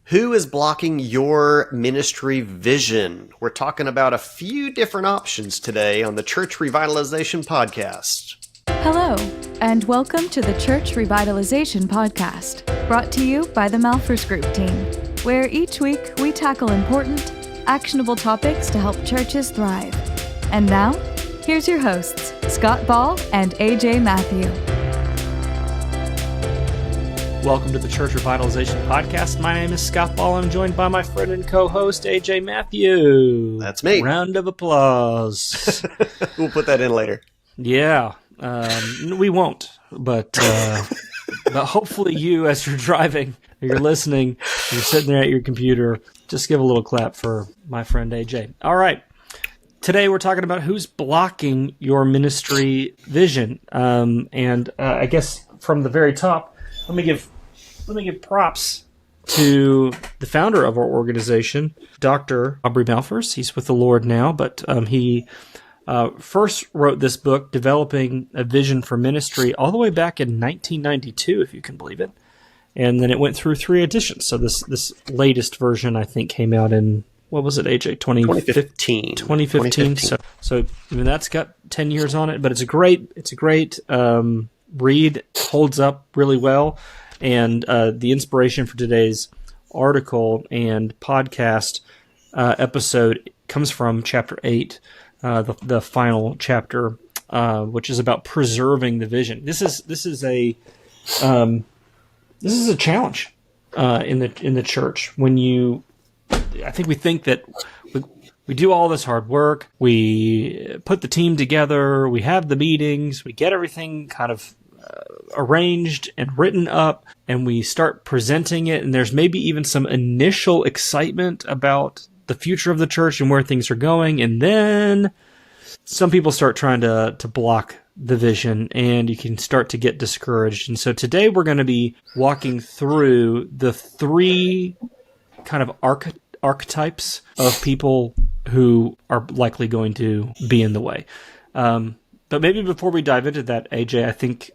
Who is blocking your ministry vision? We're talking about a few different options today on the Church Revitalization Podcast. Hello, and welcome to the Church Revitalization Podcast, brought to you by the Malphurs Group team, where each week we tackle important, actionable topics to help churches thrive. And now, here's your hosts, Scott Ball and A.J. Mathieu. Welcome to the Church Revitalization Podcast. My name is Scott Ball. I'm joined by my friend and co-host, A.J. Mathieu. That's me. Round of applause. We'll put that in later. Yeah, we won't, but hopefully you, as you're driving, or you're listening, you're sitting there at your computer, just give a little clap for my friend A.J. All right. Today we're talking about who's blocking your ministry vision. I guess from the very top, let me give props to the founder of our organization, Dr. Aubrey Malphurs. He's with the Lord now, but he first wrote this book, Developing a Vision for Ministry, all the way back in 1992, if you can believe it. And then it went through 3 editions. So this latest version, I think, came out in, what was it, AJ? 2015. 2015. So I mean, that's got 10 years on it, but it's a great read, holds up really well. And the inspiration for today's article and podcast episode comes from chapter 8, the final chapter, which is about preserving the vision. This is a challenge in the church. I think we think that we do all this hard work, we put the team together, we have the meetings, we get everything kind of arranged and written up, and we start presenting it, and there's maybe even some initial excitement about the future of the church and where things are going, and then some people start trying to block the vision, and you can start to get discouraged. And so today we're going to be walking through the 3 kind of archetypes of people who are likely going to be in the way. But maybe before we dive into that, AJ, I think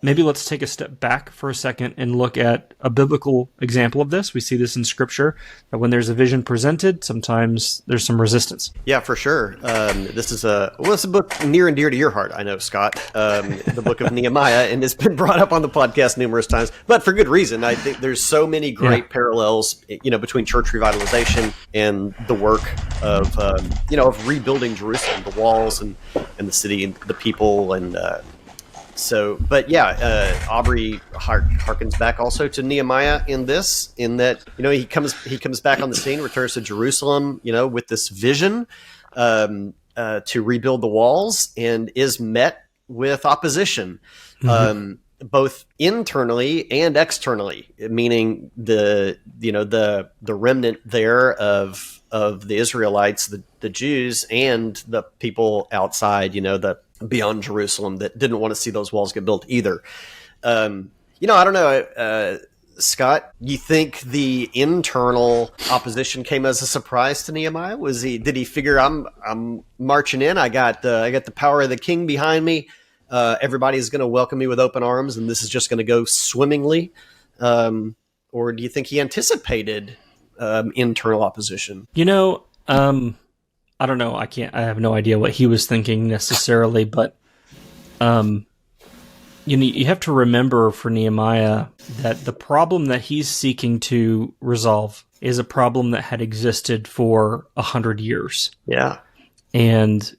maybe let's take a step back for a second and look at a biblical example of this. We see this in Scripture, that when there's a vision presented, sometimes there's some resistance. Yeah, for sure. This is a book near and dear to your heart, I know, Scott, the book of Nehemiah, and it's been brought up on the podcast numerous times, but for good reason. I think there's so many great parallels, between church revitalization and the work of rebuilding Jerusalem, the walls and the city and the people and Aubrey harkens back also to Nehemiah in that he comes back on the scene, returns to Jerusalem, with this vision to rebuild the walls, and is met with opposition, both internally and externally, meaning the remnant there of the Israelites, the Jews, and the people outside, the beyond Jerusalem that didn't want to see those walls get built either. I don't know, Scott, you think the internal opposition came as a surprise to Nehemiah? Did he figure I'm marching in? I got the power of the king behind me. Everybody's going to welcome me with open arms, and this is just going to go swimmingly. Or do you think he anticipated internal opposition? I don't know. I have no idea what he was thinking necessarily, but you have to remember for Nehemiah that the problem that he's seeking to resolve is a problem that had existed for 100 years. Yeah. And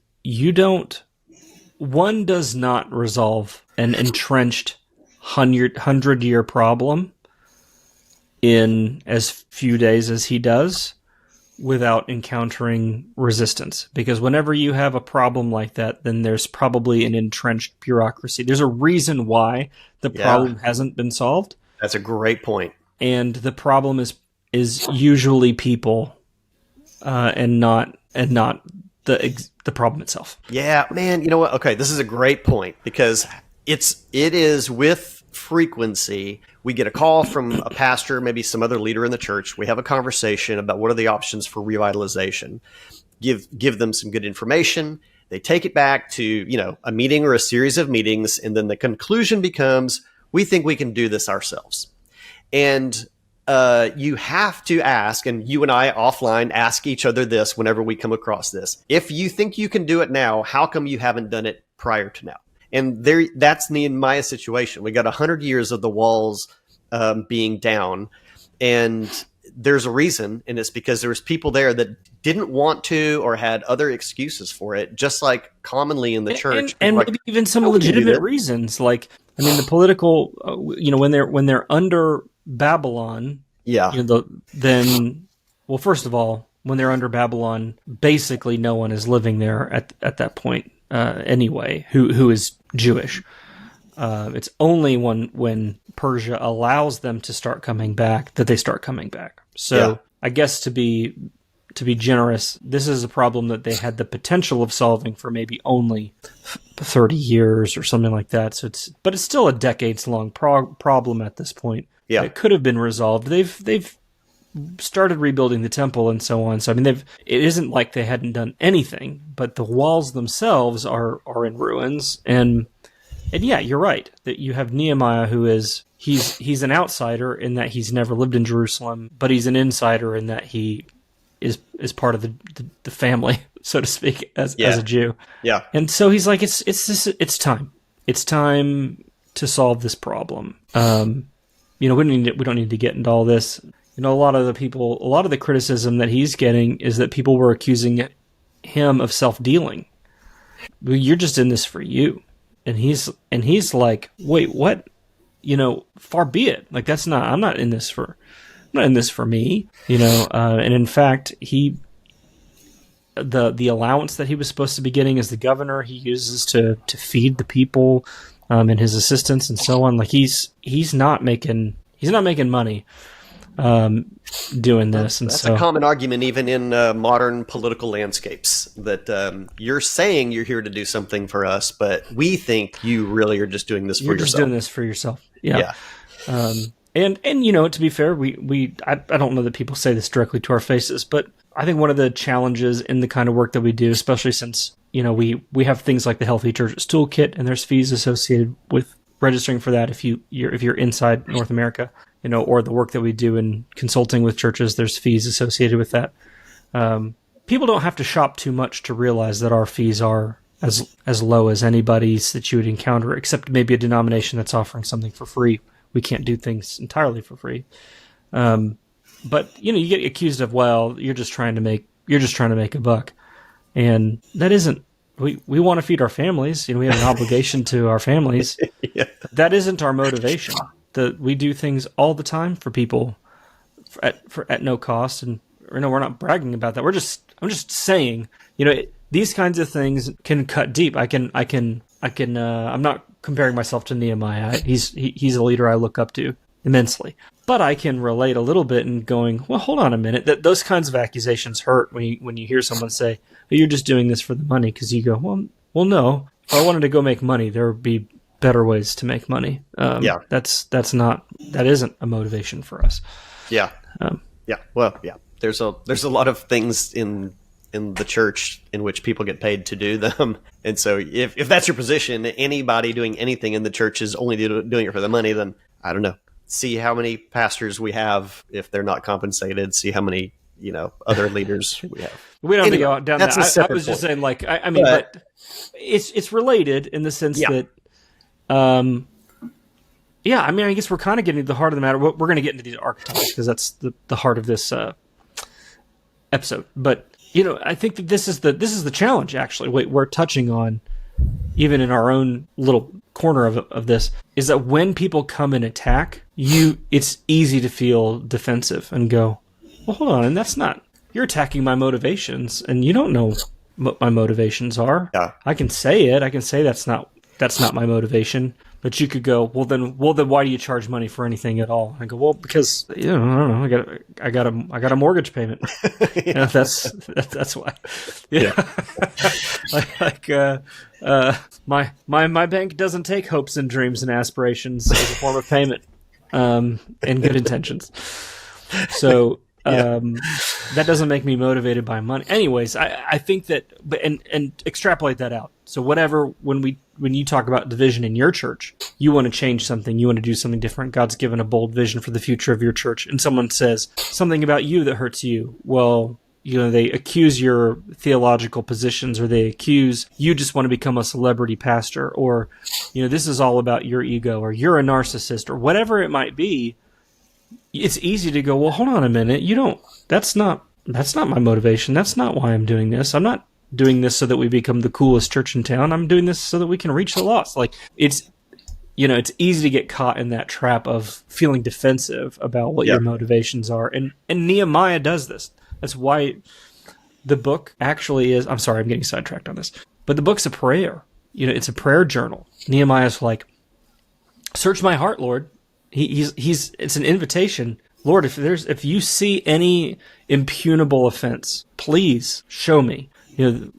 one does not resolve an entrenched 100-year problem in as few days as he does, without encountering resistance. Because whenever you have a problem like that, then there's probably an entrenched bureaucracy. There's a reason why the problem hasn't been solved. That's a great point. And the problem is usually people, and not the problem itself. Yeah, man, you know what? Okay, this is a great point, because it is with frequency. We get a call from a pastor, maybe some other leader in the church. We have a conversation about what are the options for revitalization. Give them some good information. They take it back to, a meeting or a series of meetings, and then the conclusion becomes, we think we can do this ourselves. And you have to ask, and you and I offline ask each other this whenever we come across this. If you think you can do it now, how come you haven't done it prior to now? And that's Nehemiah's situation. We got 100 years of the walls being down, and there's a reason, and it's because there was people there that didn't want to or had other excuses for it, just like commonly in the church. And maybe even some legitimate reasons, like, I mean, the political, when they're under Babylon, then, well, first of all, when they're under Babylon, basically no one is living there at that point anyway, who is Jewish. It's only when Persia allows them to start coming back that they start coming back. So I guess to be generous, this is a problem that they had the potential of solving for maybe only 30 years or something like that. So but it's still a decades-long problem at this point. Yeah, it could have been resolved. They've started rebuilding the temple and so on. So I mean, it isn't like they hadn't done anything, but the walls themselves are in ruins. And yeah, you're right that you have Nehemiah, who he's an outsider in that he's never lived in Jerusalem, but he's an insider in that he is part of the family, so to speak, as a Jew. Yeah. And so he's like, it's time. It's time to solve this problem. We don't need to get into all this. A lot of the criticism that he's getting is that people were accusing him of self-dealing. Well, you're just in this for you. And he's like, wait, what? Far be it. Like, I'm not in this for me, and in fact, the allowance that he was supposed to be getting as the governor, he uses to feed the people, and his assistants and so on. Like, he's not making money, doing this. And that's a common argument even in modern political landscapes, that you're saying you're here to do something for us, but we think you really are just doing this for yourself. You're just doing this for yourself. Yeah. And to be fair, I don't know that people say this directly to our faces, but I think one of the challenges in the kind of work that we do, especially since, we have things like the Healthy Churches Toolkit, and there's fees associated with registering for that if you're inside North America, or the work that we do in consulting with churches, there's fees associated with that. People don't have to shop too much to realize that our fees are as low as anybody's that you would encounter, except maybe a denomination that's offering something for free. We can't do things entirely for free. But you get accused of, well, you're just trying to make a buck. And that isn't, we want to feed our families. We have an obligation to our families. Yeah. That isn't our motivation. We do things all the time for people at no cost. And we're not bragging about that. I'm just saying, these kinds of things can cut deep. I'm not comparing myself to Nehemiah. He's a leader I look up to immensely. But I can relate a little bit in going, well, hold on a minute. That those kinds of accusations hurt when you hear someone say, oh, you're just doing this for the money, because you go, well, no. If I wanted to go make money, there would be better ways to make money. That isn't a motivation for us. Yeah. Well, yeah. There's a lot of things in the church in which people get paid to do them. And so if that's your position, anybody doing anything in the church is only doing it for the money, then I don't know. See how many pastors we have if they're not compensated. See how many, other leaders we have. We don't have to go down that. I was just saying, like, I mean, but it's related in the sense that, I guess we're kind of getting to the heart of the matter. We're going to get into these archetypes because that's the heart of this episode. But I think that this is the challenge. Actually, we're touching on, even in our own little corner of this, is that when people come and attack you, it's easy to feel defensive and go, well, hold on, and that's not. You're attacking my motivations, and you don't know what my motivations are. Yeah. I can say it. I can say that's not my motivation. But you could go, well then why do you charge money for anything at all? I go, well, because I don't know, I got a mortgage payment. That's why. Yeah. My bank doesn't take hopes and dreams and aspirations as a form of payment, and good intentions. So that doesn't make me motivated by money. Anyways, I think that, and extrapolate that out. So when when you talk about division in your church, you want to change something, you want to do something different. God's given a bold vision for the future of your church, and someone says something about you that hurts you. Well, they accuse your theological positions, or they accuse you just want to become a celebrity pastor, or, this is all about your ego, or you're a narcissist, or whatever it might be. It's easy to go, well, hold on a minute. That's not my motivation. That's not why I'm doing this. I'm not doing this so that we become the coolest church in town. I'm doing this so that we can reach the lost. Like, it's easy to get caught in that trap of feeling defensive about what your motivations are. And Nehemiah does this. That's why the book actually is, I'm sorry, I'm getting sidetracked on this, but the book's a prayer. It's a prayer journal. Nehemiah's like, search my heart, Lord. It's an invitation. Lord, if you see any impugnable offense, please show me.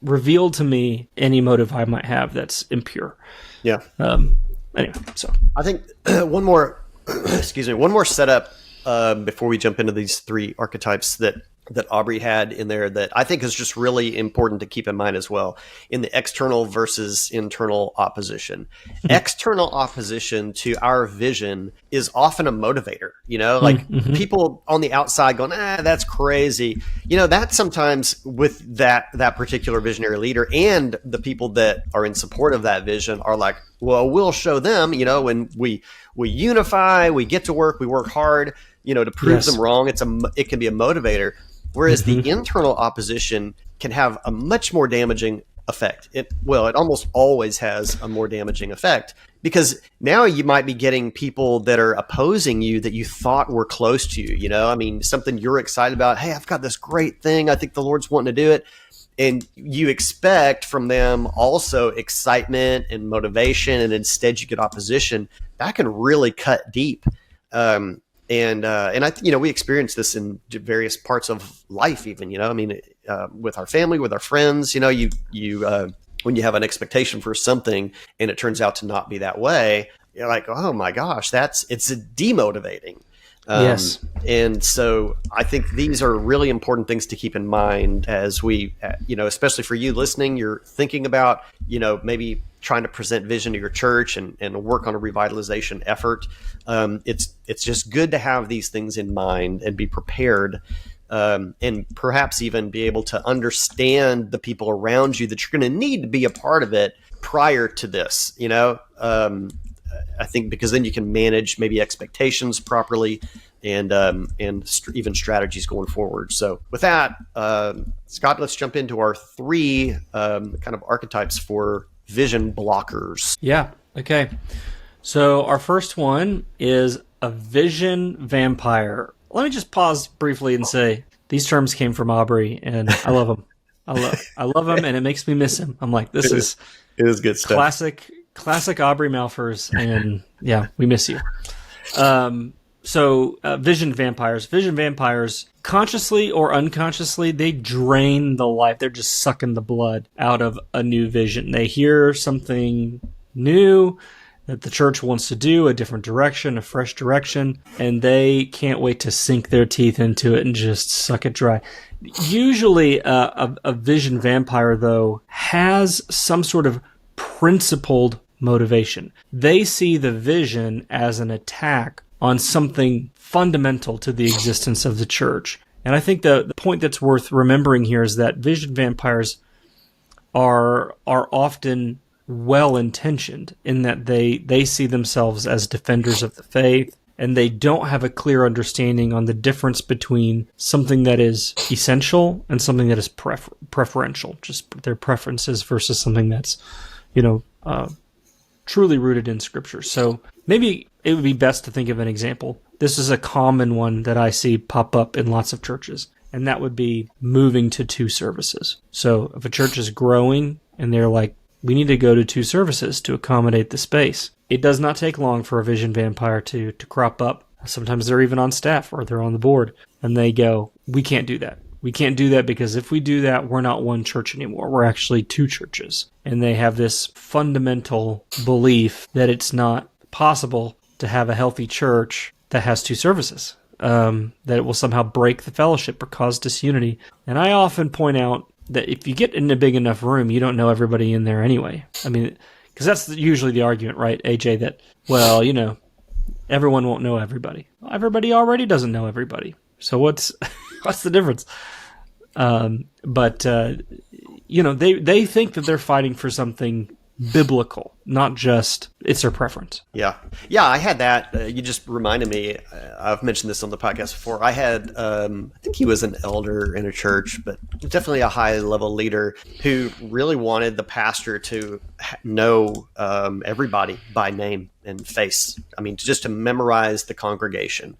Reveal to me any motive I might have that's impure. Yeah. Anyway, so I think one more setup before we jump into these three archetypes that Aubrey had in there that I think is just really important to keep in mind as well in the external versus internal opposition. External opposition to our vision is often a motivator, people on the outside going, that's crazy. That sometimes with that particular visionary leader and the people that are in support of that vision are like, well, we'll show them, when we unify, we get to work, we work hard, to prove them wrong. It can be a motivator. Whereas the internal opposition can have a much more damaging effect. It almost always has a more damaging effect, because now you might be getting people that are opposing you that you thought were close to you. Something you're excited about. Hey, I've got this great thing. I think the Lord's wanting to do it. And you expect from them also excitement and motivation, and instead you get opposition. That can really cut deep. And I think, we experience this in various parts of life, even, with our family, with our friends, when you have an expectation for something and it turns out to not be that way, you're like, oh my gosh, it's demotivating. Yes. And so I think these are really important things to keep in mind as we, especially for you listening, you're thinking about, maybe trying to present vision to your church and work on a revitalization effort. It's just good to have these things in mind and be prepared, and perhaps even be able to understand the people around you that you're going to need to be a part of it prior to this, I think, because then you can manage maybe expectations properly and even strategies going forward. So with that, Scott, let's jump into our three kind of archetypes for vision blockers. Yeah. Okay. So our first one is a vision vampire. Let me just pause briefly and say these terms came from Aubrey, and I love them. I love him, and it makes me miss him. I'm like, it is good stuff. Classic Aubrey Malphurs, and yeah, we miss you. So vision vampires. Vision vampires, consciously or unconsciously, they drain the life. They're just sucking the blood out of a new vision. They hear something new that the church wants to do, a different direction, a fresh direction, and they can't wait to sink their teeth into it and just suck it dry. Usually a vision vampire, though, has some sort of principled motivation. They see the vision as an attack on something fundamental to the existence of the church. And I think the point that's worth remembering here is that vision vampires are often well-intentioned in that they see themselves as defenders of the faith, and they don't have a clear understanding on the difference between something that is essential and something that is preferential, just their preferences versus something that's, truly rooted in Scripture. So maybe it would be best to think of an example. This is a common one that I see pop up in lots of churches, and that would be moving to 2 services. So if a church is growing and they're like, we need to go to 2 services to accommodate the space, it does not take long for a vision vampire to crop up. Sometimes they're even on staff or they're on the board, and they go, we can't do that. We can't do that because if we do that, we're not one church anymore. We're actually 2 churches. And they have this fundamental belief that it's not possible to have a healthy church that has 2 services, that it will somehow break the fellowship or cause disunity. And I often point out that if you get in a big enough room, you don't know everybody in there anyway. I mean, because that's usually the argument, right, AJ, that, well, everyone won't know everybody. Well, everybody already doesn't know everybody. So what's the difference? But they think that they're fighting for something biblical, not just it's their preference. Yeah. I had that. You just reminded me. I've mentioned this on the podcast before. I had, I think he was an elder in a church, but definitely a high level leader who really wanted the pastor to know everybody by name and face. I mean, just to memorize the congregation.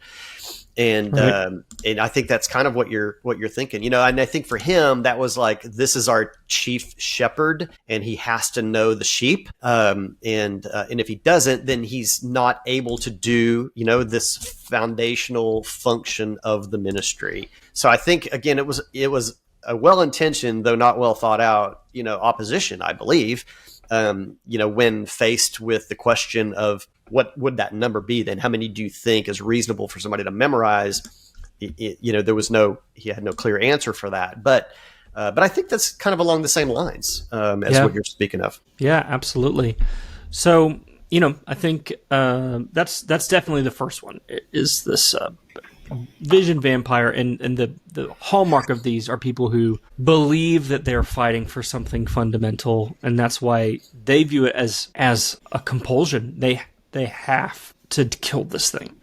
And right. And I think that's kind of what you're thinking, and I think for him that was like, this is our chief shepherd, and he has to know the sheep. And if he doesn't, then he's not able to do this foundational function of the ministry. So I think again, it was a well-intentioned, though not well thought out, opposition, I believe. When faced with the question of what would that number be, then how many do you think is reasonable for somebody to memorize? He had no clear answer for that. But I think that's kind of along the same lines as what you're speaking of. Yeah, absolutely. So, I think that's definitely the first one, is this vision vampire, and the hallmark of these are people who believe that they're fighting for something fundamental, and that's why they view it as a compulsion. They have to kill this thing,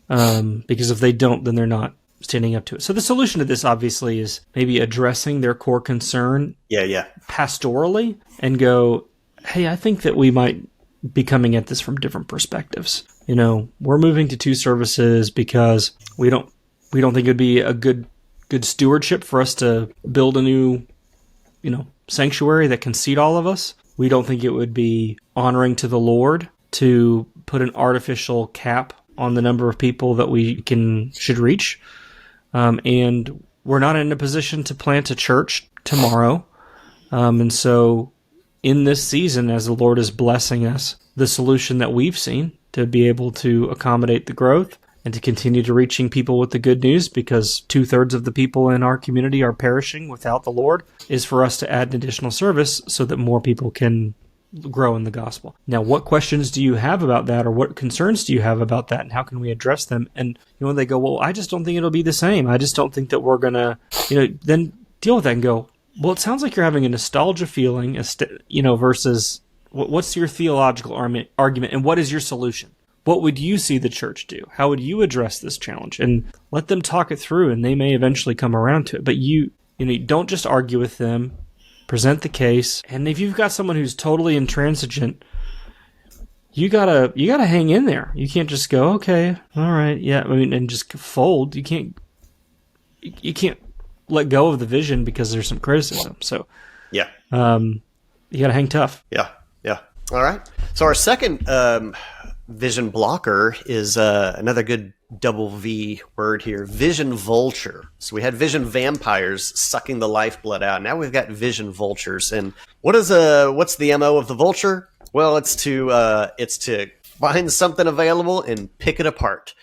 because if they don't, then they're not standing up to it. So the solution to this, obviously, is maybe addressing their core concern pastorally, and go, hey, I think that we might be coming at this from different perspectives. We're moving to 2 services because we don't think it'd be a good stewardship for us to build a new, sanctuary that can seat all of us. We don't think it would be honoring to the Lord to put an artificial cap on the number of people that we should reach. And we're not in a position to plant a church tomorrow. And so in this season, as the Lord is blessing us, the solution that we've seen to be able to accommodate the growth and to continue to reaching people with the good news, because 2/3 of the people in our community are perishing without the Lord, is for us to add an additional service so that more people can grow in the gospel. Now, what questions do you have about that, or what concerns do you have about that, and how can we address them? And they go, well, I just don't think it'll be the same. I just don't think that we're gonna, then deal with that and go, well, it sounds like you're having a nostalgia feeling, versus what's your theological argument, and what is your solution? What would you see the church do? How would you address this challenge? And let them talk it through, and they may eventually come around to it. But you don't just argue with them. Present the case, and if you've got someone who's totally intransigent, you gotta hang in there. You can't just go, okay, all right, yeah, and just fold. You can't let go of the vision because there's some criticism. So you gotta hang tough. Yeah. All right. So our second vision blocker is another good double V word here, vision vulture. So we had vision vampires sucking the lifeblood out. Now we've got vision vultures. And what's the MO of the vulture? Well, it's to find something available and pick it apart.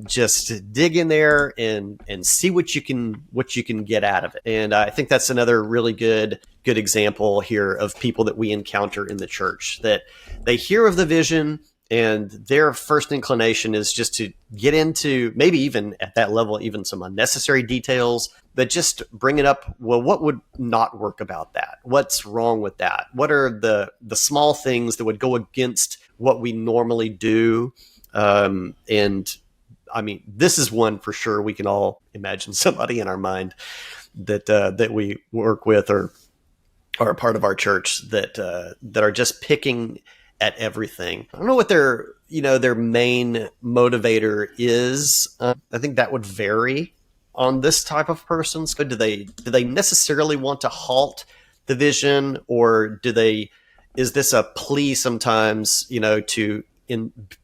Just dig in there and see what you can get out of it. And I think that's another really good example here of people that we encounter in the church, that they hear of the vision, and their first inclination is just to get into, maybe even at that level, even some unnecessary details, but just bring it up. Well, what would not work about that? What's wrong with that? What are the small things that would go against what we normally do? And I mean, this is one for sure. We can all imagine somebody in our mind that we work with or are a part of our church that are just picking at everything. I don't know what their main motivator is. I think that would vary on this type of person. So do they necessarily want to halt the vision, or is this a plea sometimes, to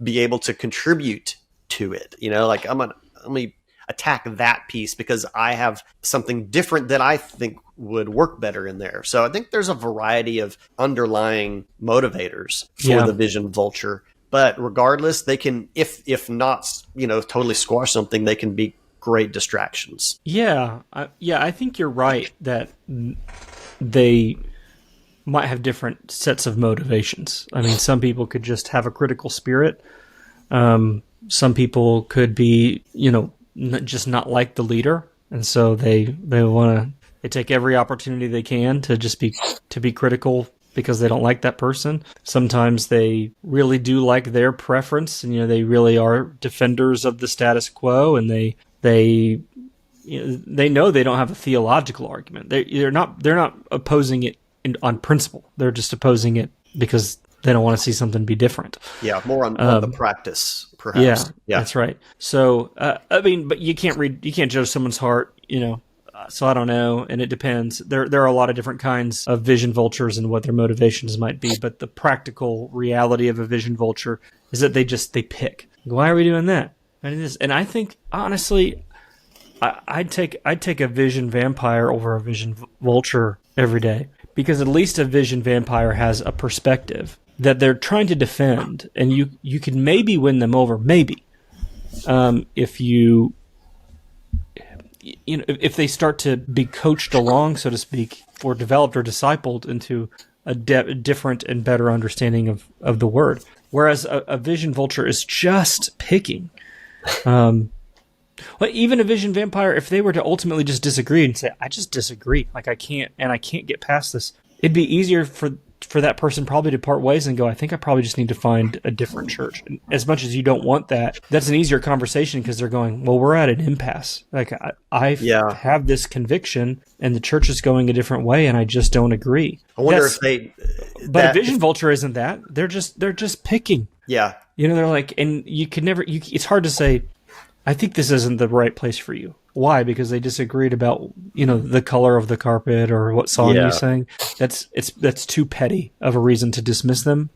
be able to contribute to it? Like let me attack that piece because I have something different that I think would work better in there. So I think there's a variety of underlying motivators for the vision vulture. But regardless, they can, if not, totally squash something, they can be great distractions. I think you're right that they might have different sets of motivations. I mean, some people could just have a critical spirit. Some people could be, just not like the leader, and so they take every opportunity they can to just be critical because they don't like that person. Sometimes they really do like their preference, and they really are defenders of the status quo, and they know they don't have a theological argument. They're not opposing it on principle. They're just opposing it because they don't want to see something be different. Yeah, more on the practice, perhaps. Yeah, that's right. So, but you can't judge someone's heart, so I don't know, and it depends. There are a lot of different kinds of vision vultures and what their motivations might be, but the practical reality of a vision vulture is that they pick. Why are we doing that? And I think, honestly, I'd take a vision vampire over a vision vulture every day, because at least a vision vampire has a perspective that they're trying to defend, and you can maybe win them over, maybe, if they start to be coached along, so to speak, or developed or discipled into a different and better understanding of the word. Whereas a vision vulture is just picking. Well, even a vision vampire, if they were to ultimately just disagree and say, I just disagree, like I can't get past this, it'd be easier for that person probably to part ways and go, I think I probably just need to find a different church. And as much as you don't want that, that's an easier conversation because they're going, well, we're at an impasse. Like I have this conviction and the church is going a different way and I just don't agree. I wonder But a vision vulture isn't that. They're just picking. Yeah. They're like, and you can never, it's hard to say, I think this isn't the right place for you. Why? Because they disagreed about, the color of the carpet or what song you sang. That's too petty of a reason to dismiss them,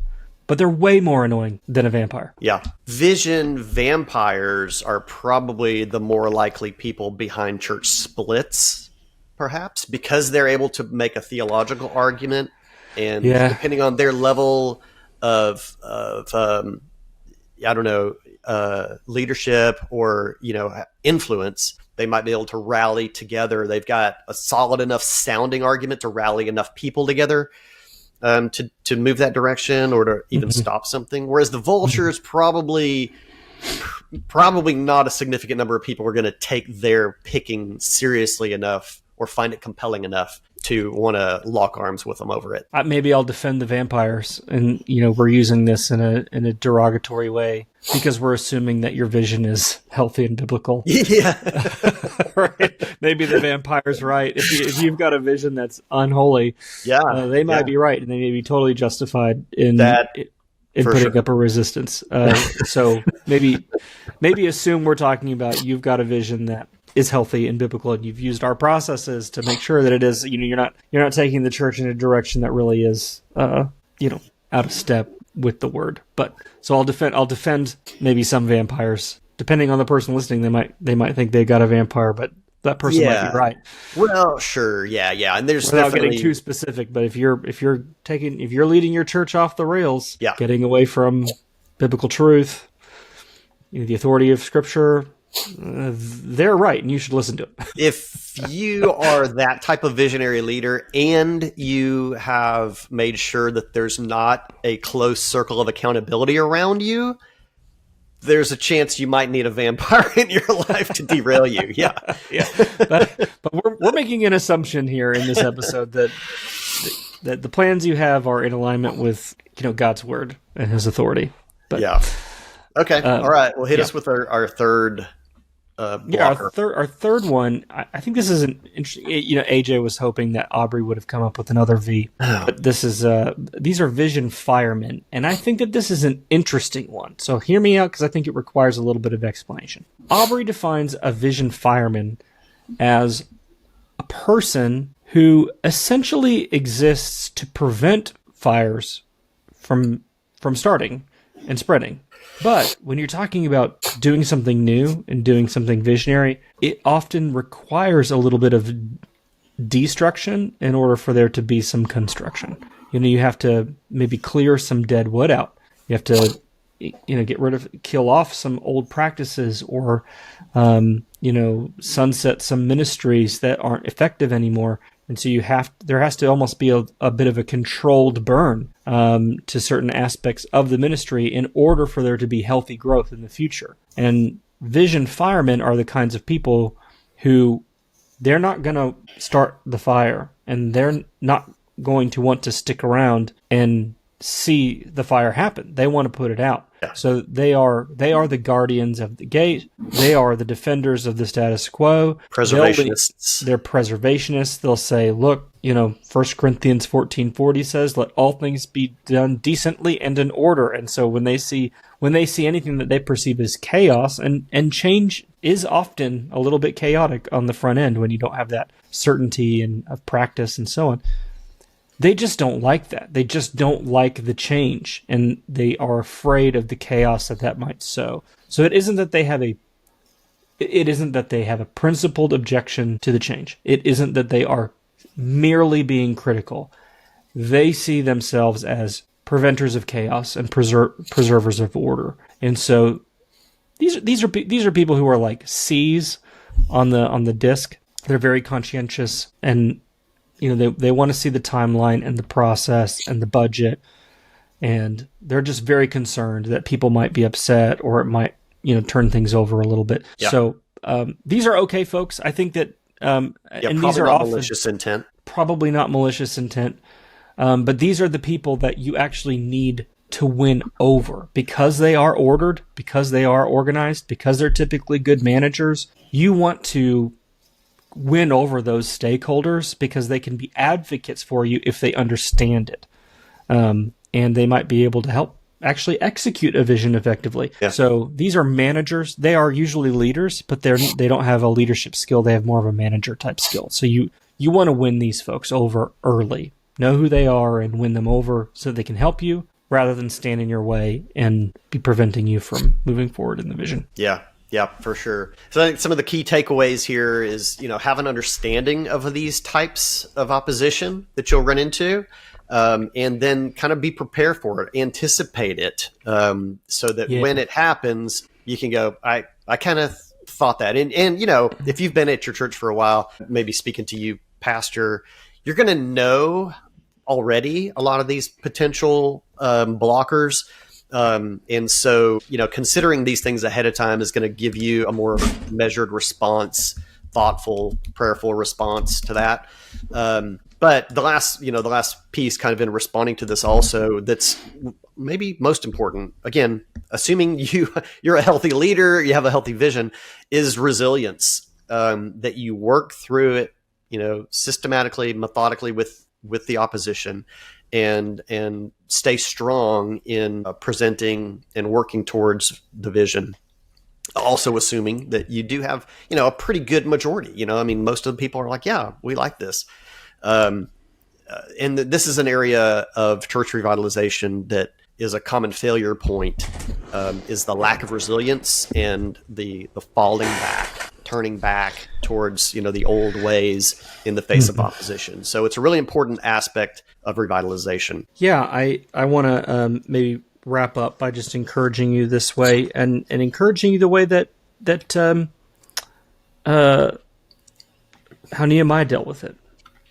but they're way more annoying than a vampire. Yeah. Vision vampires are probably the more likely people behind church splits, perhaps, because they're able to make a theological argument, and depending on their level of leadership or, influence, they might be able to rally together. They've got a solid enough sounding argument to rally enough people together to move that direction or to even stop something. Whereas the vultures probably not a significant number of people are going to take their picking seriously enough or find it compelling enough to want to lock arms with them over it. Maybe I'll defend the vampires, and we're using this in a derogatory way because we're assuming that your vision is healthy and biblical. Yeah, right. Maybe the vampire's right. If you've got a vision that's unholy, they might be right, and they may be totally justified in putting up a resistance. So maybe assume we're talking about you've got a vision that is healthy and biblical, and you've used our processes to make sure that it is. You're not taking the church in a direction that really is, out of step with the word. But so I'll defend maybe some vampires, depending on the person listening. They might think they've got a vampire, but that person might be right. Well, sure, yeah, and there's without getting too specific. But if you're leading your church off the rails, getting away from biblical truth, the authority of Scripture. They're right, and you should listen to it. If you are that type of visionary leader and you have made sure that there's not a close circle of accountability around you, there's a chance you might need a vampire in your life to derail you. Yeah. But we're making an assumption here in this episode that the plans you have are in alignment with God's word and His authority. But okay, all right. Well, hit us with our third. Our third one. I think this is an interesting. AJ was hoping that Aubrey would have come up with another V, but these are vision firemen, and I think that this is an interesting one. So hear me out, because I think it requires a little bit of explanation. Aubrey defines a vision fireman as a person who essentially exists to prevent fires from starting and spreading. But when you're talking about doing something new and doing something visionary, it often requires a little bit of destruction in order for there to be some construction. You have to maybe clear some dead wood out. You have to, kill off some old practices, or, sunset some ministries that aren't effective anymore And so there has to almost be a bit of a controlled burn to certain aspects of the ministry in order for there to be healthy growth in the future. And vision firemen are the kinds of people who they're not going to start the fire, and they're not going to want to stick around and see the fire happen. They want to put it out. Yeah. So they are the guardians of the gate. They are the defenders of the status quo. Preservationists. They're preservationists. They'll say, look, 1 Corinthians 14:40 says, let all things be done decently and in order. And so when they see anything that they perceive as chaos, and change is often a little bit chaotic on the front end when you don't have that certainty and of practice and so on. They just don't like that. They just don't like the change, and they are afraid of the chaos that might sow. So it isn't that they have a principled objection to the change. It isn't that they are merely being critical. They see themselves as preventers of chaos and preservers of order. And so these are people who are like C's on the disc. They're very conscientious, and they want to see the timeline and the process and the budget, and they're just very concerned that people might be upset or it might, turn things over a little bit. Yeah. So these are okay folks. I think that, and these are often malicious intent. Probably not malicious intent, but these are the people that you actually need to win over because they are ordered, because they are organized, because they're typically good managers. You want to win over those stakeholders because they can be advocates for you if they understand it. And they might be able to help actually execute a vision effectively. Yeah. So these are managers. They are usually leaders, but they don't have a leadership skill. They have more of a manager type skill. So you want to win these folks over early. Know who they are and win them over so they can help you rather than stand in your way and be preventing you from moving forward in the vision. Yeah. Yeah, for sure. So I think some of the key takeaways here is, have an understanding of these types of opposition that you'll run into, and then kind of be prepared for it, anticipate it, so that when it happens, you can go, I kind of thought that. And if you've been at your church for a while, maybe speaking to you, pastor, you're going to know already a lot of these potential blockers. And so, considering these things ahead of time is going to give you a more measured response, thoughtful, prayerful response to that. But the last piece kind of in responding to this also, that's maybe most important, again, assuming you're a healthy leader, you have a healthy vision, is resilience, that you work through it, systematically, methodically with the opposition, and stay strong in presenting and working towards the vision. Also assuming that you do have, a pretty good majority. Most of the people are like, yeah, we like this. And this is an area of church revitalization that is a common failure point, is the lack of resilience and the falling back, turning back towards, the old ways in the face of opposition. So it's a really important aspect of revitalization. Yeah, I want to maybe wrap up by just encouraging you this way, and encouraging you the way that how Nehemiah dealt with it.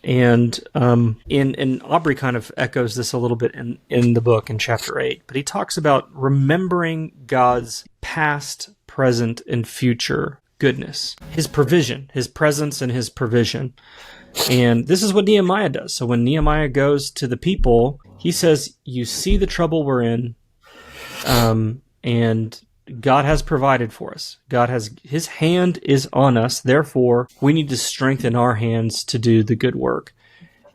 And Aubrey kind of echoes this a little bit in the book in chapter 8, but he talks about remembering God's past, present, and future goodness, his provision, his presence, and his provision. And this is what Nehemiah does. So when Nehemiah goes to the people, he says, you see the trouble we're in, and God has provided for us. His hand is on us. Therefore, we need to strengthen our hands to do the good work.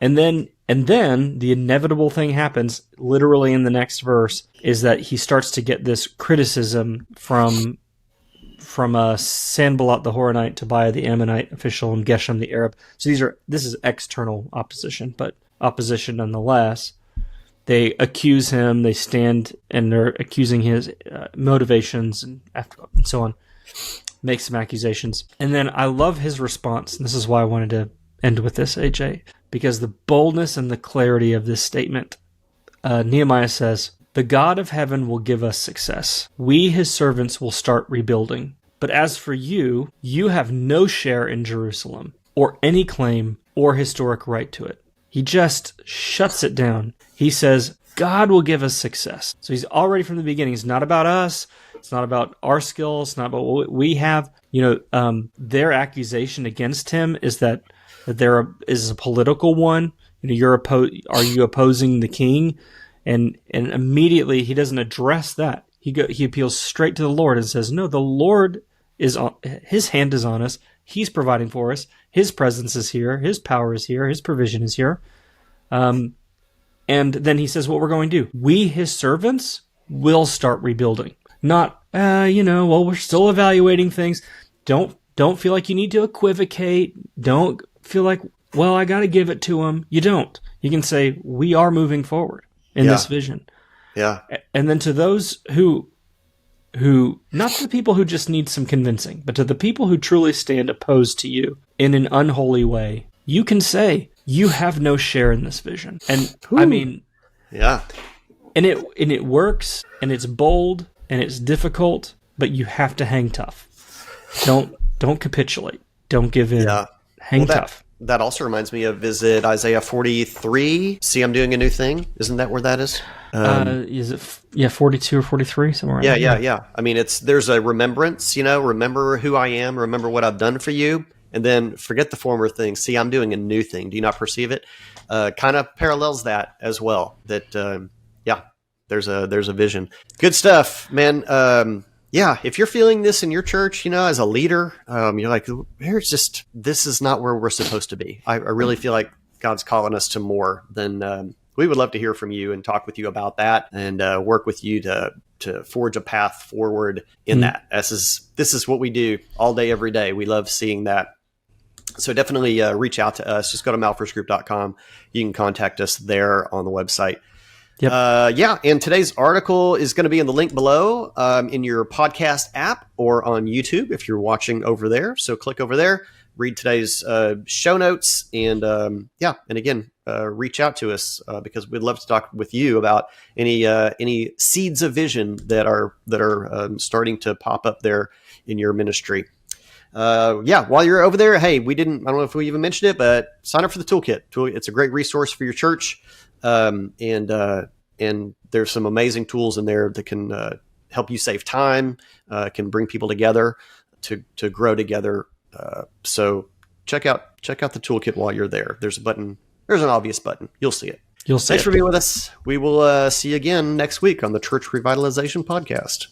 And then the inevitable thing happens, literally in the next verse, is that he starts to get this criticism from Sanballat the Horonite, Tobiah the Ammonite official, and Geshem the Arab. So this is external opposition, but opposition nonetheless. They accuse him. They stand and they're accusing his motivations and so on. Make some accusations, and then I love his response. And this is why I wanted to end with this, AJ, because the boldness and the clarity of this statement. Nehemiah says, "The God of heaven will give us success. We, his servants, will start rebuilding. But as for you, you have no share in Jerusalem. or any claim or historic right to it. He just shuts it down. He says, God will give us success. So he's already from the beginning. It's not about us. It's not about our skills. It's not about what we have. Their accusation against him is that there is a political one. Are you opposing the king? And immediately he doesn't address that. He appeals straight to the Lord and says, no, the Lord is on, his hand is on us. He's providing for us. His presence is here. His power is here. His provision is here. And then he says what we're going to do. We, his servants, will start rebuilding. Not, we're still evaluating things. Don't feel like you need to equivocate. Don't feel like, I got to give it to him. You don't. You can say, we are moving forward in this vision. Yeah. And then to those who, not to the people who just need some convincing, but to the people who truly stand opposed to you in an unholy way, you can say, you have no share in this vision. And yeah. And it works, and it's bold, and it's difficult, but you have to hang tough. Don't capitulate. Don't give in. Yeah. Hang tough. That also reminds me of, is it Isaiah 43? See, I'm doing a new thing. Isn't that where that is? Is it 42 or 43 somewhere? Yeah. I mean, there's a remembrance. Remember who I am. Remember what I've done for you, and then forget the former things. See, I'm doing a new thing. Do you not perceive it? Kind of parallels that as well. That there's a vision. Good stuff, man. If you're feeling this in your church, as a leader, you're like, this is not where we're supposed to be. I really feel like God's calling us to more than, we would love to hear from you and talk with you about that and work with you to forge a path forward in that. This is what we do all day, every day. We love seeing that. So definitely reach out to us. Just go to malphursgroup.com. You can contact us there on the website. Yep. And today's article is going to be in the link below in your podcast app or on YouTube if you're watching over there. So click over there, read today's show notes, and again, reach out to us because we'd love to talk with you about any seeds of vision that are starting to pop up there in your ministry. While you're over there, hey, I don't know if we even mentioned it, but sign up for the toolkit. It's a great resource for your church. And there's some amazing tools in there that can help you save time, can bring people together to grow together. So check out the toolkit while you're there. There's a button. There's an obvious button. You'll see it. Thanks for being with us. We will see you again next week on the Church Revitalization Podcast.